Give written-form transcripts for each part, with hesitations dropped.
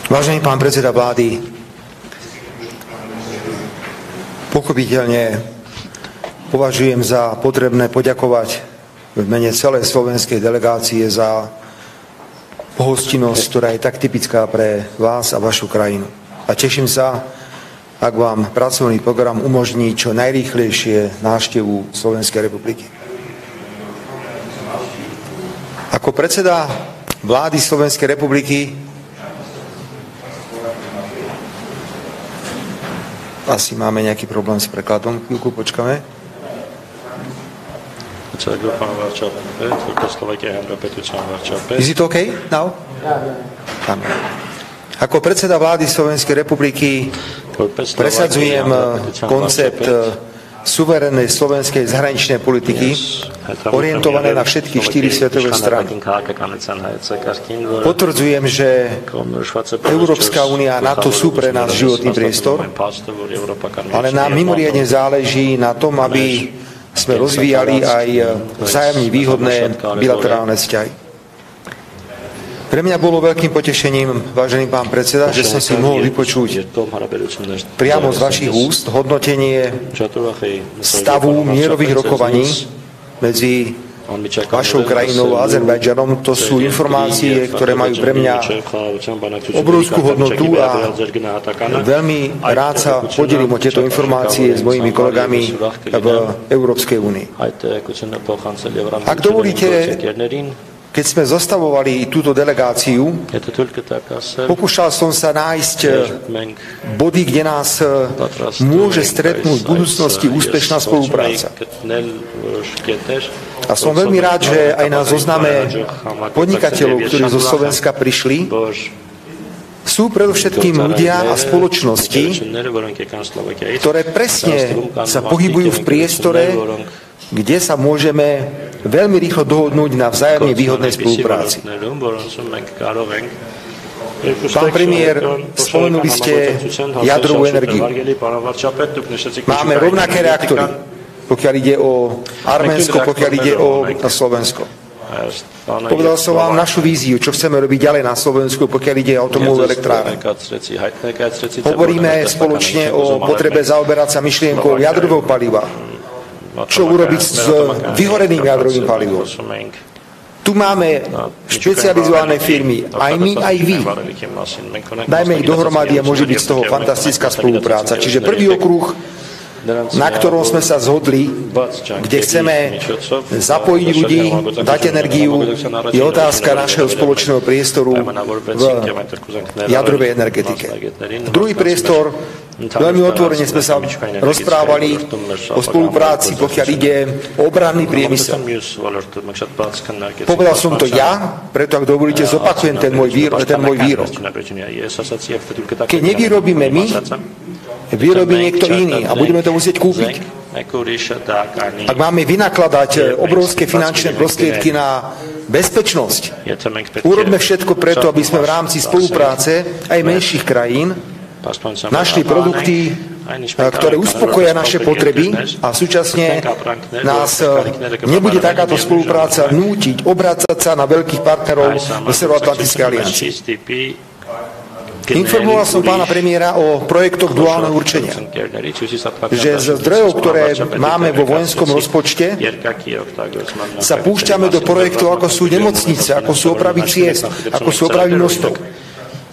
Vážený pán predseda vlády, pochopiteľne považujem za potrebné poďakovať v mene celej slovenskej delegácie za pohostinnosť, ktorá je tak typická pre vás a vašu krajinu. A teším sa, ak vám pracovný program umožní čo najrýchlejšie návštevu Slovenskej republiky. Ako predseda vlády Slovenskej republiky asi máme nejaký problém s prekladom, chvíľku počkáme. Is it okay now? Ako predseda vlády Slovenskej republiky presadzujem koncept suverénnej slovenskej zahraničnej politiky orientované na všetky 4 svetové strany. Potvrdzujem, že Európska únia a NATO sú pre nás životný priestor, ale nám mimoriadne záleží na tom, aby sme rozvíjali aj vzájomne výhodné bilaterálne vzťahy. Pre mňa bolo veľkým potešením, vážený pán predseda, že som si mohol vypočuť priamo z vašich úst hodnotenie stavu mierových rokovaní medzi vašou krajinou a Azerbajdžanom. To sú informácie, ktoré majú pre mňa obrovskú hodnotu a veľmi rád sa podelím o tieto informácie s mojimi kolegami v Európskej únii. Ak dovolíte, keď sme zostavovali túto delegáciu, pokúšal som sa nájsť body, kde nás môže stretnúť v budúcnosti úspešná spolupráca. A som veľmi rád, že aj na zozname podnikateľov, ktorí zo Slovenska prišli, sú predovšetkým ľudia a spoločnosti, ktoré presne sa pohybujú v priestore, kde sa môžeme veľmi rýchlo dohodnúť na vzájomne výhodnej spolupráci. Pán premiér, spomenuli ste jadrovú energiu. Máme rovnaké reaktory, pokiaľ ide o Arménsko, pokiaľ ide o Slovensko. Povedal som vám našu víziu, čo chceme robiť ďalej na Slovensku, pokiaľ ide o atomovú elektrárnu. Hovoríme spoločne o potrebe zaoberať sa myšlienkou jadrového paliva. Čo urobiť s vyhoreným jadrovým palivom. Tu máme špecializované firmy, aj my, aj vy. Dajme ich dohromady a môže byť z toho fantastická spolupráca. Čiže prvý okruh, na ktorom sme sa zhodli, kde chceme zapojiť ľudí, dať energiu, je otázka našeho spoločného priestoru v jadrovej energetike. Druhý priestor, veľmi otvorene sme sa rozprávali o spolupráci, pokiaľ ide o obranný priemysel. Povedal som to ja, preto ak dovolíte, zopakujem ten môj výrok. Keď nevyrobíme my, vyrobí niekto iný a budeme to musieť kúpiť. Ak máme vynakladať obrovské finančné prostriedky na bezpečnosť, urobme všetko preto, aby sme v rámci spolupráce aj menších krajín našli produkty, ktoré uspokoja naše potreby a súčasne nás nebude takáto spolupráca nútiť obrácať sa na veľkých partnerov v Severoatlantickej aliancii. Informoval som pána premiéra o projektoch duálneho určenia, že z zdrojov, ktoré máme vo vojenskom rozpočte, sa púšťame do projektov, ako sú nemocnice, ako sú opravy ciest, ako sú opravy mostov.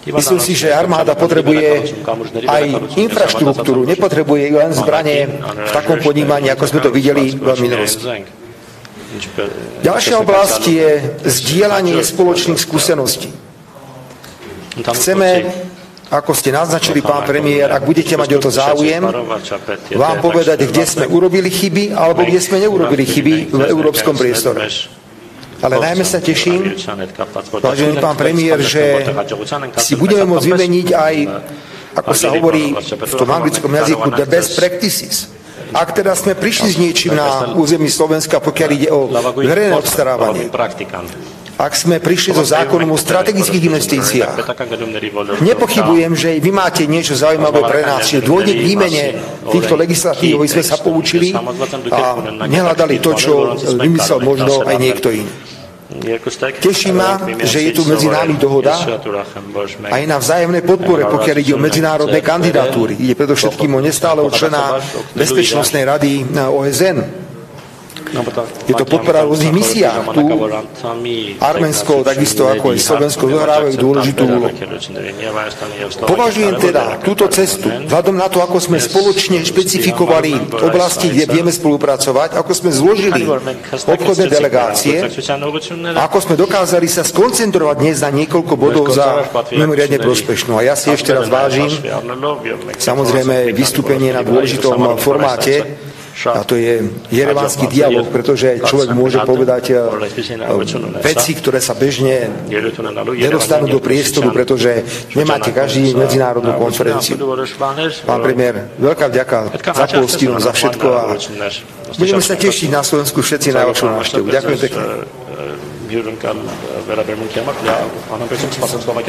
Myslím si, že armáda potrebuje aj infraštruktúru, nepotrebuje len zbranie v takom ponímaní, ako sme to videli v minulosti. Ďalšia oblasť je zdieľanie spoločných skúseností. Chceme, ako ste naznačili, pán premiér, ak budete mať o to záujem, vám povedať, kde sme urobili chyby, alebo kde sme neurobili chyby v európskom priestore. Ale najmä sa teším, vážený pán premiér, že si budeme môcť vymeniť aj, ako sa hovorí v tom anglickom jazyku, the best practices. Ak teda sme prišli s niečím na území Slovenska, pokiaľ ide o verejné obstarávanie, ak sme prišli so zákonom o strategických investíciách, nepochybujem, že vy máte niečo zaujímavé pre nás, že dôjde k výmene týchto legislatív, aby sme sa poučili a nehľadali to, čo vymyslel možno aj niekto iný. Teší ma, že je tu medzi nami dohoda aj na vzájomnej podpore, pokiaľ ide o medzinárodné kandidatúry. Ide predovšetkým o nestáleho člena Bezpečnostnej rady OSN. Je to podpora v rôznych misiách. Tu Arménsko, takisto ako aj Slovensko, zohrávajú dôležitú úlohu. Považujem teda túto cestu, vzhľadom na to, ako sme spoločne špecifikovali oblasti, kde vieme spolupracovať, ako sme zložili obchodné delegácie, ako sme dokázali sa skoncentrovať dnes na niekoľko bodov za mimoriadne prospešnú. A ja si ešte raz vážim, samozrejme, vystúpenie na dôležitom formáte, a to je jerevanský dialog, pretože človek môže povedať veci, ktoré sa bežne nedostanú do priestoru, pretože nemáte každý medzinárodnú konferenciu. Pán premiér, veľká vďaka za pohostinnosť, za všetko a budeme sa tešiť na Slovensku všetci na vašu návštevu. Ďakujem pekne. Hírünkkel vele bemondjamak, ja annan köszönöm, hogy